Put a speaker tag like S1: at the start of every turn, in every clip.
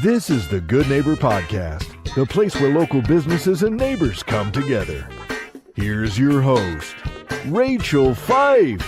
S1: This is the Good Neighbor Podcast, the place where local businesses and neighbors come together. Here's your host, Rachel Fife.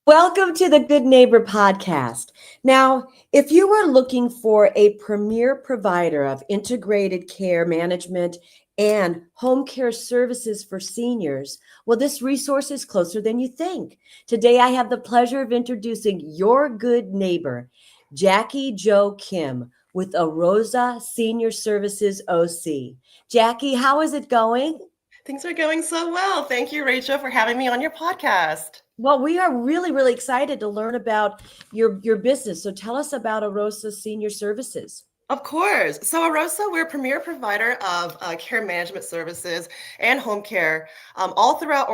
S2: Welcome to the Good Neighbor Podcast. Now, if you are looking for a premier provider of integrated care management and home care services for seniors, well, this resource is closer than you think. Today, I have the pleasure of introducing your good neighbor, Jackie Jo Kim with Arosa Senior Services OC. Jackie, how is it going?
S3: Things are going so well. Thank you, Rachel, for having me on your podcast.
S2: Well, we are really excited to learn about your business. So tell us about Arosa Senior Services.
S3: Of course. So Arosa, we're a premier provider of care management services and home care all throughout,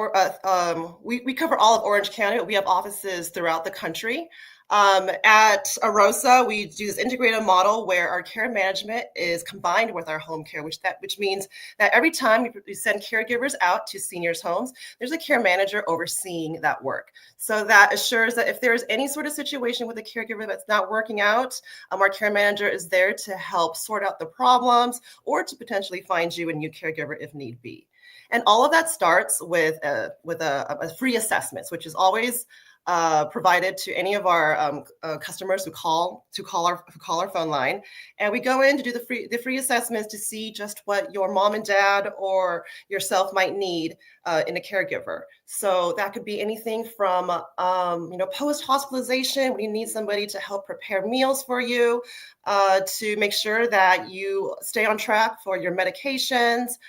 S3: we cover all of Orange County. We have offices throughout the country. At Arosa, we do this integrated model where our care management is combined with our home care, which means that every time we send caregivers out to seniors' homes, there's a care manager overseeing that work. So that assures that if there's any sort of situation with a caregiver that's not working out, our care manager is there to help sort out the problems or to potentially find you a new caregiver if need be. And all of that starts with a free assessments, which is always provided to any of our customers who call our phone line, and we go in to do the free assessments to see just what your mom and dad or yourself might need in a caregiver. So that could be anything from post hospitalization when you need somebody to help prepare meals for you, to make sure that you stay on track for your medications.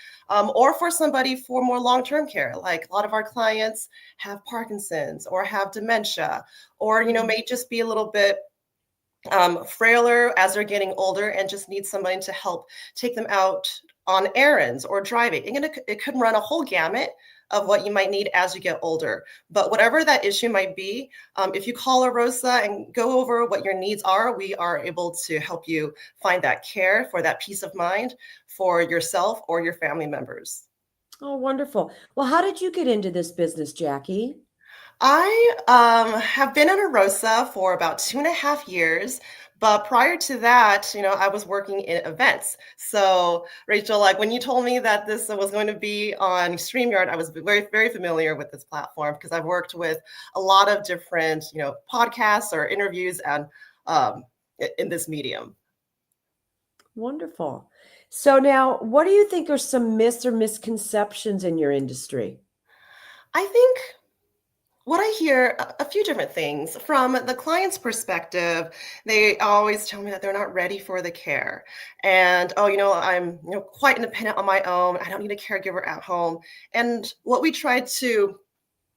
S3: Or for somebody for more long-term care, like a lot of our clients have Parkinson's or have dementia, or may just be a little bit frailer as they're getting older and just need somebody to help take them out on errands or driving. It could run a whole gamut of what you might need as you get older. But whatever that issue might be, if you call Arosa and go over what your needs are, we are able to help you find that care for that peace of mind for yourself or your family members.
S2: Oh, wonderful. Well, how did you get into this business, Jackie?
S3: I have been at Arosa for about 2.5 years. But prior to that, I was working in events. So Rachel, like when you told me that this was going to be on StreamYard, I was very, very familiar with this platform because I've worked with a lot of different, podcasts or interviews and in this medium.
S2: Wonderful. So now, what do you think are some myths or misconceptions in your industry?
S3: I think what I hear a few different things from the client's perspective. They always tell me that they're not ready for the care. And, I'm, quite independent on my own. I don't need a caregiver at home. And what we try to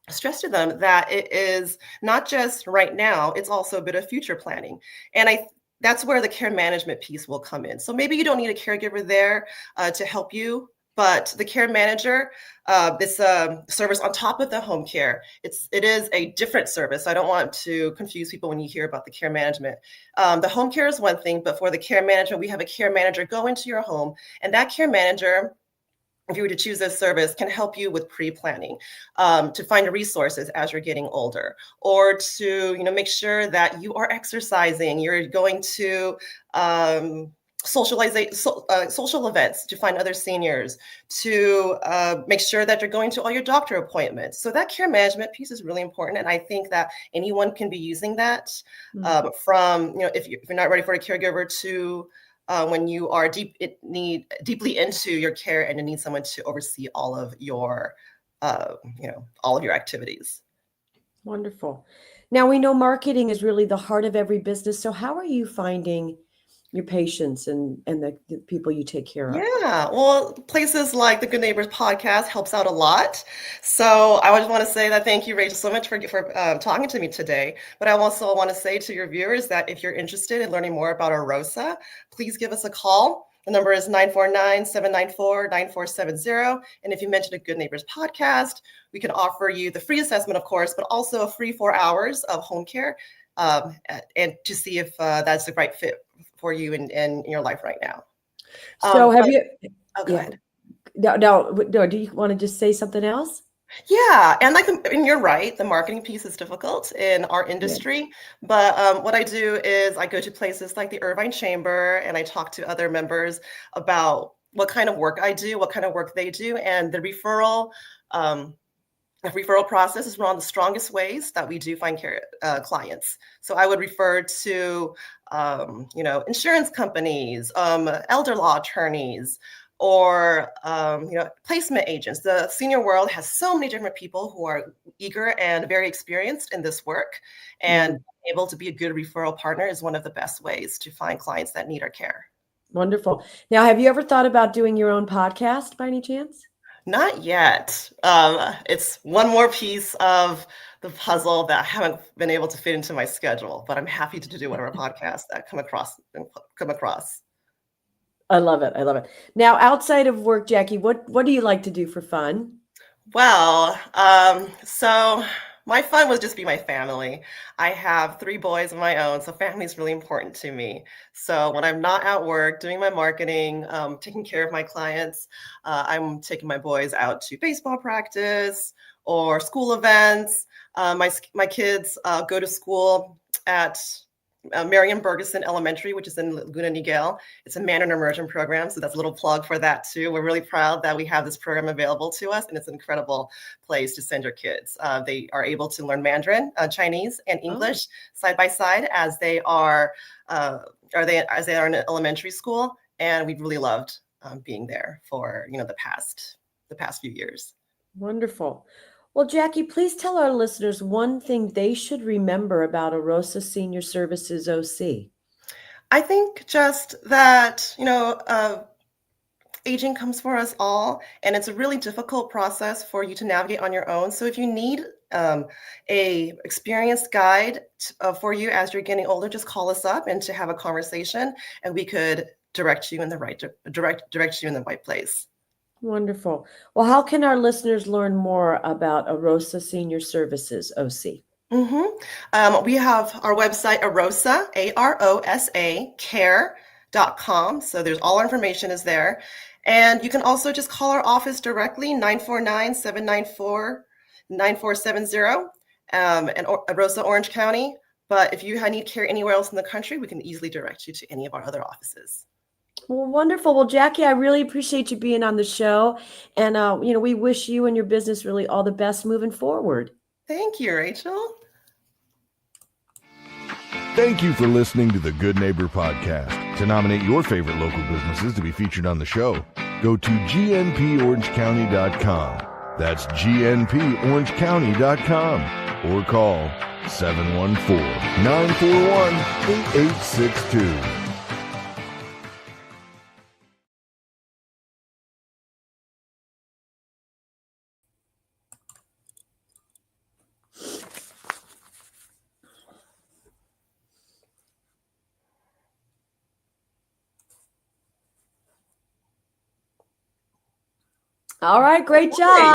S3: stress to them that it is not just right now, it's also a bit of future planning. And that's where the care management piece will come in. So maybe you don't need a caregiver there to help you, but the care manager, this service on top of the home care, it is a different service. I don't want to confuse people when you hear about the care management. The home care is one thing, but for the care management, we have a care manager go into your home, and that care manager, if you were to choose this service, can help you with pre-planning, to find resources as you're getting older, or to make sure that you are exercising, you're going to social events to find other seniors, to make sure that you're going to all your doctor appointments. So that care management piece is really important. And I think that anyone can be using that from, if you're not ready for a caregiver to when you are deeply into your care and you need someone to oversee all of your, all of your activities.
S2: Wonderful. Now, we know marketing is really the heart of every business. So how are you finding your patients and the people you take care of?
S3: Yeah, well, places like the Good Neighbors podcast helps out a lot. So I just want to say that thank you, Rachel, so much for talking to me today. But I also want to say to your viewers that if you're interested in learning more about Arosa, please give us a call. The number is 949-794-9470. And if you mention a Good Neighbors podcast, we can offer you the free assessment, of course, but also a free 4 hours of home care, and to see if that's the right fit for you in your life right now.
S2: So have you?
S3: Oh, go ahead.
S2: No, do you want to just say something else?
S3: Yeah, and and you're right, the marketing piece is difficult in our
S2: Yeah.
S3: industry, but what I do is I go to places like the Irvine Chamber and I talk to other members about what kind of work I do, what kind of work they do, and um, the referral process is one of the strongest ways that we do find clients. So I would refer to, insurance companies, elder law attorneys, or placement agents. The senior world has so many different people who are eager and very experienced in this work, and
S2: Mm,
S3: able to be a good referral partner is one of the best ways to find clients that need our care.
S2: wonderful. Now, have you ever thought about doing your own podcast by any chance?
S3: Not yet. It's one more piece of the puzzle that I haven't been able to fit into my schedule, but I'm happy to do whatever podcast that come across.
S2: I love it. I love it. Now, outside of work, Jackie, what do you like to do for fun?
S3: Well, so my fun would just be my family. I have 3 boys of my own, so family is really important to me. So when I'm not at work doing my marketing, taking care of my clients, I'm taking my boys out to baseball practice or school events. My kids go to school at Marion Bergeson Elementary, which is in Laguna Niguel. It's a Mandarin immersion program, so that's a little plug for that too. We're really proud that we have this program available to us, and it's an incredible place to send your kids. They are able to learn Mandarin, Chinese, and
S2: Oh,
S3: English side by side as they are in elementary school, and we've really loved being there for the past few years.
S2: wonderful. Well, Jackie, please tell our listeners one thing they should remember about Arosa Senior Services OC.
S3: I think just that aging comes for us all, and it's a really difficult process for you to navigate on your own. So if you need a experienced guide for you as you're getting older, just call us up and to have a conversation, and we could direct you in the right place.
S2: Wonderful. Well, how can our listeners learn more about Arosa Senior Services OC?
S3: hmm we have our website, Arosa, Arosa, care.com. So there's all our information is there. And you can also just call our office directly, 949-794-9470, and Arosa, Orange County. But if you need care anywhere else in the country, we can easily direct you to any of our other offices.
S2: Well, wonderful. Well, Jackie, I really appreciate you being on the show. And, we wish you and your business really all the best moving forward.
S3: Thank you, Rachel.
S1: Thank you for listening to the Good Neighbor Podcast. To nominate your favorite local businesses to be featured on the show, go to gnporangecounty.com. That's gnporangecounty.com or call 714-941-8862.
S2: All right. Great
S3: Great.
S2: job.